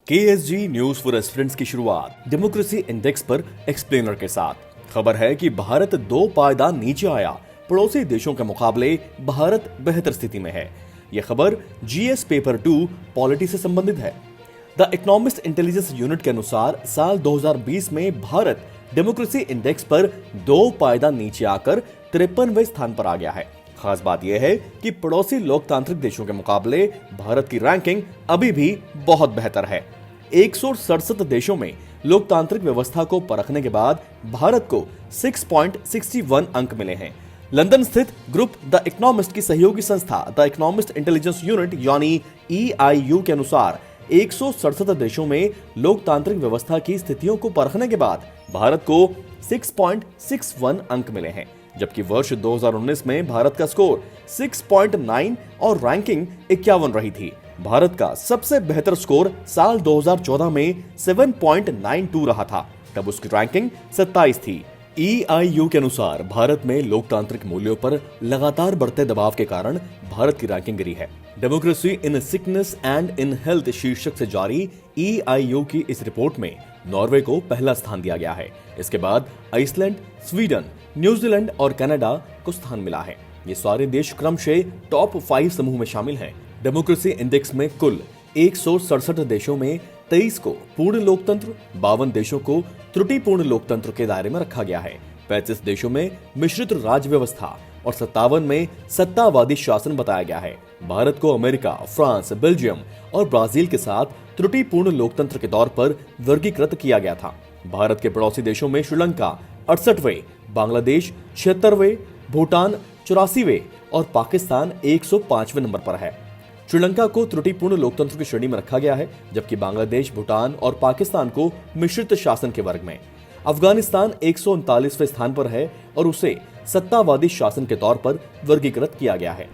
KSG news for aspirants की शुरुआत democracy index पर एक्सप्लेनर के साथ। खबर है कि भारत 2 पायदान नीचे आया, पड़ोसी देशों के मुकाबले भारत बेहतर स्थिति में है। यह खबर GS पेपर 2 पॉलिटी से संबंधित है। द इकोनॉमिस्ट इंटेलिजेंस यूनिट के अनुसार साल 2020 में भारत डेमोक्रेसी इंडेक्स पर 2 पायदान नीचे आकर 53वें स्थान पर आ गया है। खास बात यह है कि पड़ोसी लोकतांत्रिक देशों के मुकाबले भारत की रैंकिंग अभी भी बहुत बेहतर है। 167 देशों में लोकतांत्रिक व्यवस्था को परखने के बाद भारत को 6.61 अंक मिले हैं। लंदन स्थित ग्रुप द इकोनॉमिस्ट की सहयोगी संस्था द इकोनॉमिस्ट इंटेलिजेंस यूनिट यानी EIU के अनुसार 167 देशों में लोकतांत्रिक व्यवस्था की स्थितियों को परखने के बाद भारत को 6.61 अंक मिले हैं, जबकि वर्ष 2019 में भारत का स्कोर 6.9 और रैंकिंग 51 रही थी। भारत का सबसे बेहतर स्कोर साल 2014 में 7.92 रहा था, तब उसकी रैंकिंग 27 थी। EIU के अनुसार भारत में लोकतांत्रिक मूल्यों पर लगातार बढ़ते दबाव के कारण भारत की रैंकिंग गिरी है। Democracy in sickness and in health शीर्षक से जारी EIU की इस रिपोर्ट में नॉर्वे को पहला स्थान दिया गया है। इसके बाद आइसलैंड, स्वीडन, न्यूजीलैंड और कनाडा को स्थान मिला है। ये सारे देश क्रमशः टॉप 5 समूह में शामिल हैं। डेमोक्रेसी इंडेक्स में कुल 167 देशों में 23 को पूर्ण लोकतंत्र, 52 देशों को त्रुटिपूर्ण लोकतंत्र के दायरे में रखा गया है। 35 देशों में मिश्रित राज्य व्यवस्था और 57 में सत्तावादी शासन बताया गया है। भारत को अमेरिका, फ्रांस, बेल्जियम और ब्राजील के साथ त्रुटिपूर्ण लोकतंत्र के तौर पर वर्गीकृत किया गया था। भारत के पड़ोसी देशों में श्रीलंका 68वें, बांग्लादेश 76वें, भूटान 84वें और पाकिस्तान 105वें नंबर पर है। श्रीलंका को त्रुटिपूर्ण लोकतंत्र की श्रेणी में रखा गया है, जबकि बांग्लादेश, भूटान और पाकिस्तान को मिश्रित शासन के वर्ग में। अफगानिस्तान 139वें स्थान पर है और उसे सत्तावादी शासन के तौर पर वर्गीकृत किया गया है।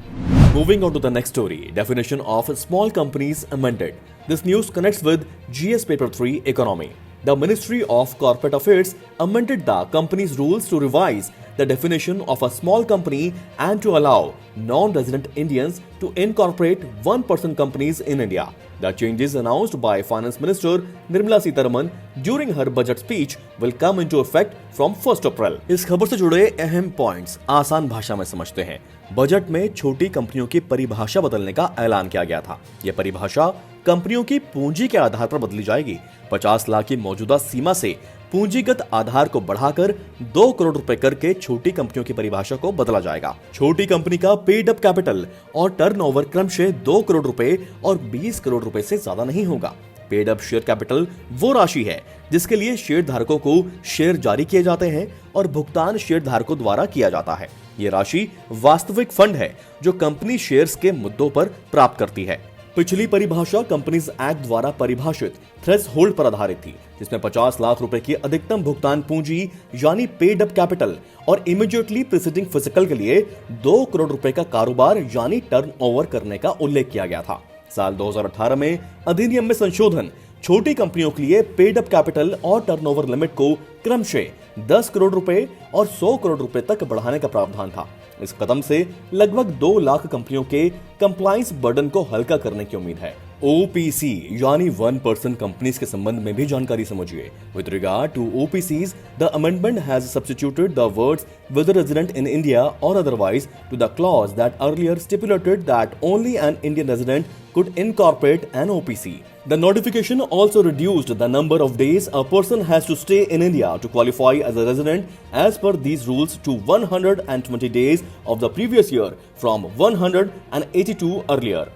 Moving on to the next story, definition of small companies amended. This news connects with GS paper 3 economy. The Ministry of Corporate Affairs amended the company's rules to revise the definition of a small company and to allow non-resident Indians to incorporate one-person companies in India. The changes announced by Finance Minister Nirmala Sitharaman during her budget speech will come into effect from 1st April. इस खबर से जुड़े अहम points आसान भाषा में समझते हैं। बजट में छोटी कंपनियों की परिभाषा बदलने का ऐलान किया गया था। यह परिभाषा कंपनियों की पूंजी के आधार पर बदली जाएगी। 50 लाख की मौजूदा सीमा से पूंजीगत आधार को बढ़ाकर 2 करोड़ रुपए करके छोटी कंपनियों की परिभाषा को बदला जाएगा। छोटी कंपनी का पेड अप कैपिटल और टर्नओवर क्रमशः 2 करोड़ रुपए और 20 करोड़ रुपए से ज्यादा नहीं होगा। पेड अप शेयर कैपिटल वो राशि है जिसके लिए शेयर धारकों को शेयर जारी किए जाते हैं और भुगतान शेयर धारकों द्वारा किया जाता है। ये राशि वास्तविक फंड है जो कंपनी शेयर्स के मुद्दों पर प्राप्त करती है। पिछली परिभाषा कंपनीज एक्ट द्वारा परिभाषित थ्रेशोल्ड पर आधारित थी, जिसमें 50 लाख रुपए की अधिकतम भुगतान पूंजी यानी पेड अप कैपिटल और इमीडिएटली प्रीसीडिंग फिजिकल के लिए 2 करोड़ रुपए का कारोबार यानी टर्नओवर करने का उल्लेख किया गया था। साल 2018 में अधिनियम में संशोधन छोटी कंपनियों के लिए पेड अप कैपिटल और टर्नओवर लिमिट को क्रमशः 10 करोड़ रुपए और 100 करोड़ रुपए तक बढ़ाने का प्रावधान था। इस कदम से लगभग 2 लाख कंपनियों के कंप्लायंस बर्डन को हल्का करने की उम्मीद है। OPC यानी 1% कंपनीज के संबंध में भी जानकारी समझिए। With regard to OPCs, the amendment has substituted the words whether resident in India or otherwise to the clause that earlier stipulated that only an Indian resident could incorporate an OPC. The notification also reduced the number of days a person has to stay in India to qualify as a resident as per these rules to 120 days of the previous year from 182 earlier.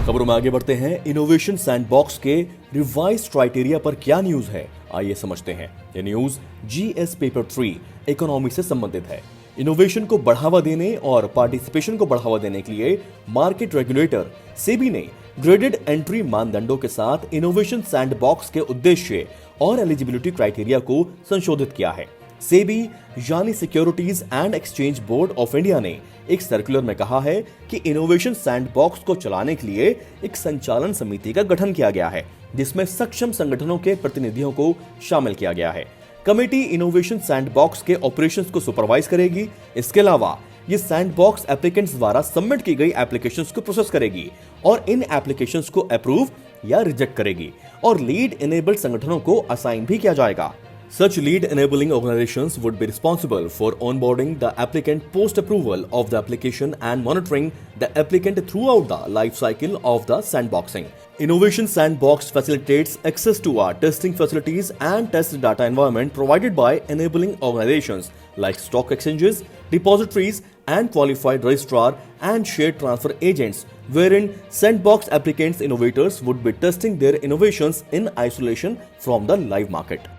खबरों में आगे बढ़ते हैं। Innovation sandbox के revised criteria पर क्या news है, आइए समझते हैं। यह न्यूज GS पेपर 3 इकोनॉमी से संबंधित है। इनोवेशन को बढ़ावा देने और पार्टिसिपेशन को बढ़ावा देने के लिए मार्केट रेगुलेटर सेबी ने ग्रेडेड एंट्री मानदंडों के साथ इनोवेशन सैंडबॉक्स के उद्देश्य और एलिजिबिलिटी क्राइटेरिया को संशोधित किया है। सेबी यानी securities and exchange board of India ने एक सर्कुलर में कहा है कि इनोवेशन सैंडबॉक्स को चलाने के लिए एक संचालन समिति का गठन किया गया है, जिसमें सक्षम संगठनों के प्रतिनिधियों को शामिल किया गया है। कमेटी इनोवेशन सैंडबॉक्स के ऑपरेशंस को सुपरवाइज करेगी। इसके अलावा ये सैंडबॉक्स एप्लीकेंट्स द्वारा सबमिट की गई एप्लीकेशंस को प्रोसेस करेगी और इन एप्लीकेशंस को अप्रूव या रिजेक्ट करेगी और लीड इनेबल्ड संगठनों को असाइन भी किया जाएगा। Such lead enabling organizations would be responsible for onboarding the applicant post approval of the application and monitoring the applicant throughout the life cycle of the sandboxing. Innovation Sandbox facilitates access to our testing facilities and test data environment provided by enabling organizations like stock exchanges, depositories, and qualified registrar and shared transfer agents, wherein sandbox applicants innovators would be testing their innovations in isolation from the live market.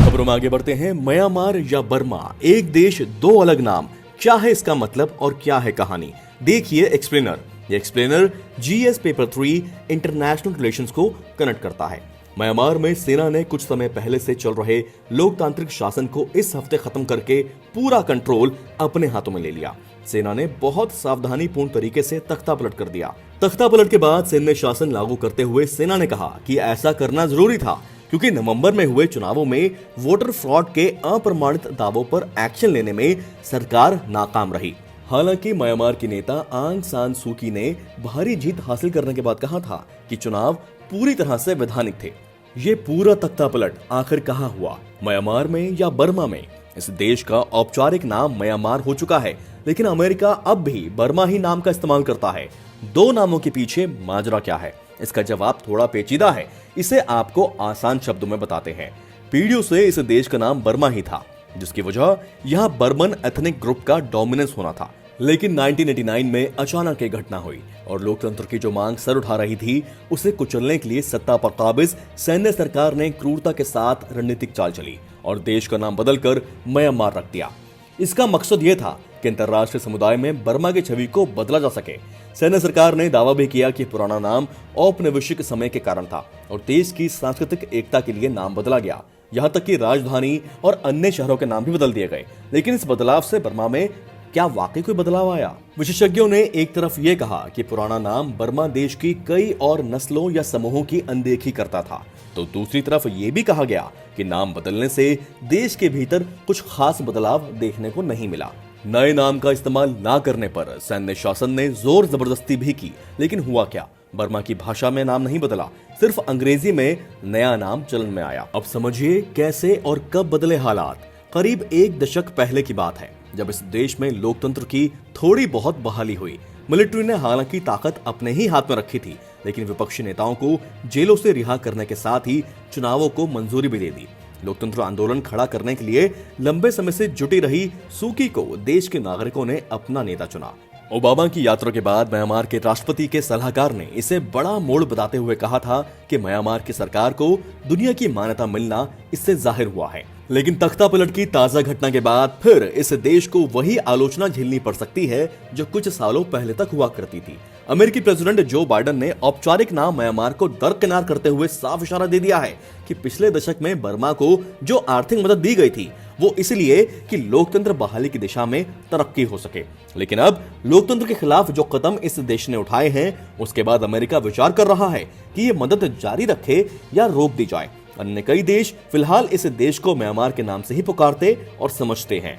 खबरों में आगे बढ़ते हैं। Myanmar या Burma, एक देश दो अलग नाम, क्या है इसका मतलब और क्या है कहानी, देखिए एक्सप्लेनर। ये explainer GS paper 3 international relations को कनेक्ट करता है। म्यांमार में सेना ने कुछ समय पहले से चल रहे लोकतांत्रिक शासन को इस हफ्ते खत्म करके पूरा कंट्रोल अपने हाथों में ले लिया। सेना ने बहुत सावधानीपूर्ण तरीके से तख्ता पलट कर दिया। तख्ता पलट के बाद सैन्य शासन लागू करते हुए सेना ने कहा कि ऐसा करना जरूरी था क्योंकि नवंबर में हुए चुनावों में वोटर फ्रॉड के अप्रमाणित दावों पर एक्शन लेने में सरकार नाकाम रही। हालांकि म्यांमार की नेता आंग सान सू की ने भारी जीत हासिल करने के बाद कहा था कि चुनाव पूरी तरह से वैधानिक थे। ये पूरा तख्ता पलट आखिर कहां हुआ, म्यांमार में या बर्मा में? इस देश का औपचारिक नाम म्यांमार हो चुका है, लेकिन अमेरिका अब भी बर्मा ही नाम का इस्तेमाल करता है। दो नामों के पीछे माजरा क्या है? इसका जवाब थोड़ा पेचीदा है, इसे आपको आसान शब्दों में बताते हैं। पीढ़ियों से इस देश का नाम बर्मा ही था, जिसकी वजह यहाँ बर्मन एथनिक ग्रुप का डोमिनेंस होना था। लेकिन 1989 में अचानक एक घटना हुई और लोकतंत्र की जो मांग सर उठा रही थी उसे कुचलने के लिए सत्ता पर काबिज सैन्य सरकार ने क्रूरता के साथ रणनीतिक चाल चली और देश का नाम बदलकर म्यांमार रख दिया। इसका मकसद यह था कि अंतर्राष्ट्रीय समुदाय में बर्मा की छवि को बदला जा सके। सैन्य सरकार ने दावा भी किया कि पुराना नाम औपनिवेशिक समय के कारण था और देश की सांस्कृतिक एकता के लिए नाम बदला गया। यहाँ तक कि राजधानी और अन्य शहरों के नाम भी बदल दिए गए। लेकिन इस बदलाव से बर्मा में क्या वाकई कोई बदलाव आया? विशेषज्ञों ने एक तरफ ये कहा कि पुराना नाम बर्मा देश की कई और नस्लों या समूहों की अनदेखी करता था, तो दूसरी तरफ ये भी कहा गया कि नाम बदलने से देश के भीतर कुछ खास बदलाव देखने को नहीं मिला। नए नाम का इस्तेमाल ना करने पर सैन्य शासन ने जोर जबरदस्ती भी की, लेकिन हुआ क्या? बर्मा की भाषा में नाम नहीं बदला, सिर्फ अंग्रेजी में नया नाम चलन में आया। अब समझिए कैसे और कब बदले हालात। करीब एक दशक पहले की बात है, जब इस देश में लोकतंत्र की थोड़ी बहुत बहाली हुई। मिलिट्री ने हालांकि ताकत अपने ही हाथ में रखी थी, लेकिन विपक्षी नेताओं को जेलों से रिहा करने के साथ ही चुनावों को मंजूरी भी दे दी। लोकतंत्र आंदोलन खड़ा करने के लिए लंबे समय से जुटी रही सूकी को देश के नागरिकों ने अपना नेता चुना। ओबामा की यात्रा के बाद म्यांमार के राष्ट्रपति के सलाहकार ने इसे बड़ा मोड़ बताते हुए कहा था कि म्यांमार की सरकार को दुनिया की मान्यता मिलना इससे जाहिर हुआ है। लेकिन तख्ता पलट की ताजा घटना के बाद फिर इस देश को वही आलोचना झेलनी पड़ सकती है जो कुछ सालों पहले तक हुआ करती थी। अमेरिकी प्रेसिडेंट जो बाइडेन ने औपचारिक नाम म्यांमार को दरकिनार करते हुए साफ इशारा दे दिया है कि पिछले दशक में बर्मा को जो आर्थिक मदद दी गई थी वो इसलिए कि लोकतंत्र बहाली की दिशा में तरक्की हो सके। लेकिन अब लोकतंत्र के खिलाफ जो कदम इस देश ने उठाए हैं उसके बाद अमेरिका विचार कर रहा है कि ये मदद जारी रखे या रोक दी जाए। अन्य कई देश फिलहाल इस देश को म्यांमार के नाम से ही पुकारते और समझते हैं।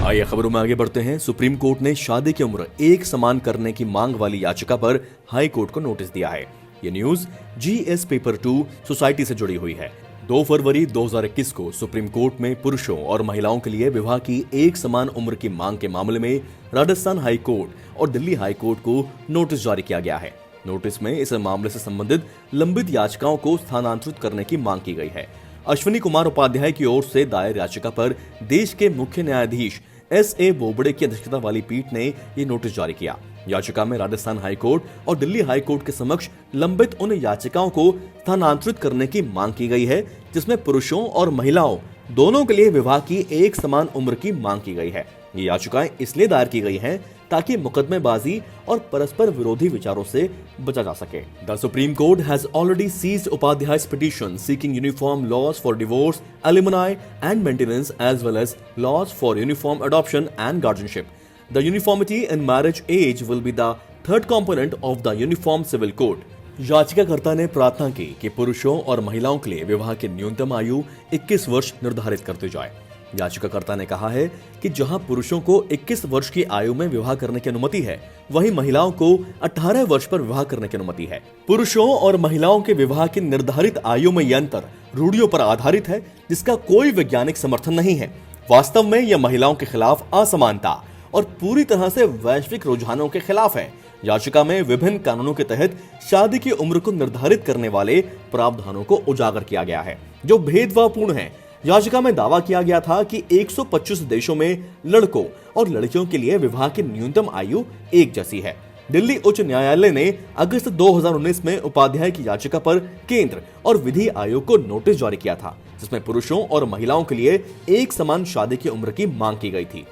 आइए खबरों में आगे बढ़ते हैं। सुप्रीम कोर्ट ने शादी की उम्र एक समान करने की मांग वाली याचिका पर हाई कोर्ट को नोटिस दिया है। ये न्यूज जीएस पेपर 2 सोसाइटी से जुड़ी हुई है। 2 फरवरी 2021 को सुप्रीम कोर्ट में पुरुषों और महिलाओं के लिए विवाह की एक समान उम्र की मांग के मामले में राजस्थान हाई कोर्ट और दिल्ली हाई कोर्ट को नोटिस जारी किया गया है। नोटिस में इस मामले से संबंधित लंबित याचिकाओं को स्थानांतरित करने की मांग की गई है। अश्विनी कुमार उपाध्याय की ओर से दायर याचिका पर देश के मुख्य न्यायाधीश एस.ए. बोबड़े की अध्यक्षता वाली पीठ ने ये नोटिस जारी किया। याचिका में राजस्थान हाई कोर्ट और दिल्ली हाई कोर्ट के समक्ष लंबित उन याचिकाओं को स्थानांतरित करने की मांग की गई है जिसमें पुरुषों और महिलाओं दोनों के लिए विवाह की एक समान उम्र की मांग की गई है। ये याचिकाएं इसलिए दायर की गई हैं ताकि मुकदमेबाजी और परस्पर विरोधी विचारों से बचा जा सके। The supreme court has already seized उपाध्याय's petition seeking uniform laws for divorce, alimony and maintenance as well as laws for uniform adoption and guardianship. The uniformity in marriage age will be the third component of the Uniform Civil Code. याचिकाकर्ता ने प्रार्थना की कि पुरुषों और महिलाओं के लिए विवाह की न्यूनतम आयु 21 वर्ष निर्धारित कर दी जाए। याचिकाकर्ता ने कहा है कि जहां पुरुषों को 21 वर्ष की आयु में विवाह करने की अनुमति है, वहीं महिलाओं को 18 वर्ष पर विवाह करने की अनुमति है। पुरुषों और महिलाओं के विवाह की निर्धारित आयु में यह अंतर रूढ़ियों पर आधारित है, जिसका कोई वैज्ञानिक समर्थन नहीं है। वास्तव में यह महिलाओं के खिलाफ असमानता और पूरी तरह से वैश्विक रुझानों के खिलाफ है। याचिका में विभिन्न कानूनों के तहत शादी की उम्र को निर्धारित करने वाले प्रावधानों को उजागर किया गया है, जो भेदभावपूर्ण है। याचिका में दावा किया गया था कि 125 देशों में लड़कों और लड़कियों के लिए विवाह की न्यूनतम आयु एक जैसी है। दिल्ली उच्च न्यायालय ने अगस्त 2019 में उपाध्याय की याचिका पर केंद्र और विधि आयोग को नोटिस जारी किया था, जिसमें पुरुषों और महिलाओं के लिए एक समान शादी की उम्र की मांग की गई थी।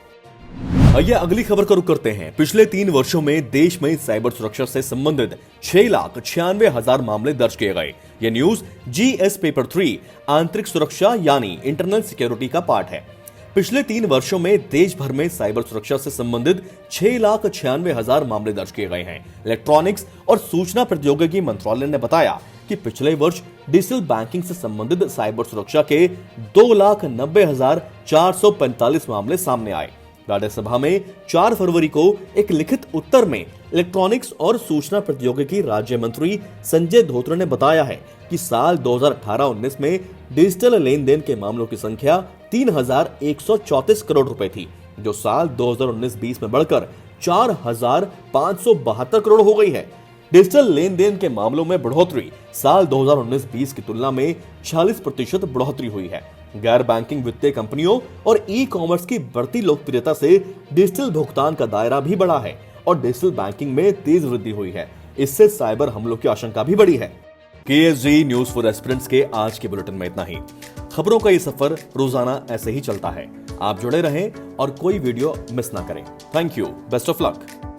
आइए अगली खबर का रुख करते हैं। पिछले 3 वर्षों में देश में साइबर सुरक्षा से संबंधित 6,96,000 मामले दर्ज किए गए। यह न्यूज GS पेपर 3 आंतरिक सुरक्षा यानी इंटरनल सिक्योरिटी का पार्ट है। पिछले 3 वर्षों में देश भर में साइबर सुरक्षा से संबंधित 6,96,000 मामले दर्ज किए गए हैं। इलेक्ट्रॉनिक्स और सूचना प्रौद्योगिकी मंत्रालय ने बताया कि पिछले वर्ष डिजिटल बैंकिंग से संबंधित साइबर सुरक्षा के 2,90,445 मामले सामने आए। राज्यसभा में 4 फरवरी को एक लिखित उत्तर में इलेक्ट्रॉनिक्स और सूचना प्रौद्योगिकी राज्य मंत्री संजय धोत्रे ने बताया है कि साल 2018-19 में डिजिटल लेन देन के मामलों की संख्या 3,134 करोड़ रुपए थी, जो साल 2019-20 में बढ़कर 4,572 करोड़ हो गई है। डिजिटल लेन देन के मामलों में बढ़ोतरी साल 2019-20 की तुलना में 46% बढ़ोतरी हुई है। गैर बैंकिंग वित्तीय कंपनियों और ई-कॉमर्स की बढ़ती लोकप्रियता से डिजिटल भुगतान का दायरा भी बढ़ा है और डिजिटल बैंकिंग में तेज वृद्धि हुई है। इससे साइबर हमलों की आशंका भी बढ़ी है। KSG न्यूज फॉर एस्पिरेंट्स के आज के बुलेटिन में इतना ही। खबरों का ये सफर रोजाना ऐसे ही चलता है। आप जुड़े रहें और कोई वीडियो मिस ना करें। Thank you. Best of luck.